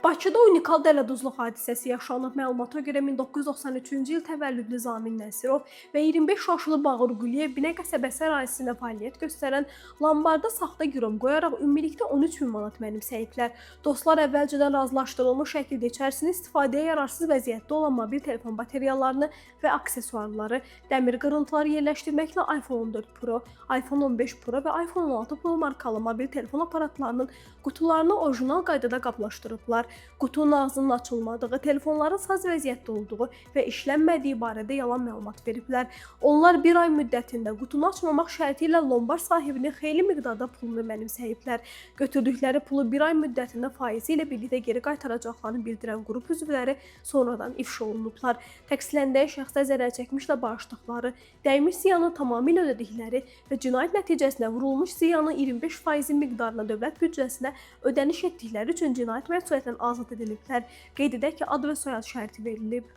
Bakıda unikal dələduzluq hadisəsi yaşanıb. Məlumata görə 1993-cü il təvəllüdlü Zamin Nəsirov və 25 yaşlı Bağır Quliyev Binə qəsəbəsi ərazisində fəaliyyət göstərən lambarda saxta girom qoyaraq ümumilikdə 13 min manat mənimsəyiblər. Dostlar əvvəlcədən razılaşdırılmış şəkildə içərisində istifadəyə yararsız vəziyyətdə olan mobil telefon bateriyalarını və aksesuarları, dəmir qırıntıları yerləşdirməklə iPhone 14 Pro, iPhone 15 Pro və iPhone 16 Pro markalı mobil telefon aparatlarının qutularını orijinal qaydada qablaşdırıblar. Qutunun ağzının açılmadığı, telefonların saz vəziyyətdə olduğu və işlənmədiyi barədə yalan məlumat veriblər. Onlar bir ay müddətində qutunu açmamaq şərti ilə lombard sahibinin xeyli miqdarda pulunu mənimsəyiblər. Götürdükləri pulu bir ay müddətində faizi ilə birlikdə geri qaytaracaqlarını bildirən qrup üzvləri sonradan ifşa olunublar. Təqsirləndirilən şəxslər zərər çəkmişlə bağışdıqları, dəymiş ziyanı tamamilə ödədikləri və cinayət nəticəsində vurulmuş ziyanı 25% miqdarında dövlət büdcəsinə ödəniş etdikləri üçün cinayət məsuliyyətindən azad ediliblər. Qeyd edək ki, ad və soyad şərti verilib.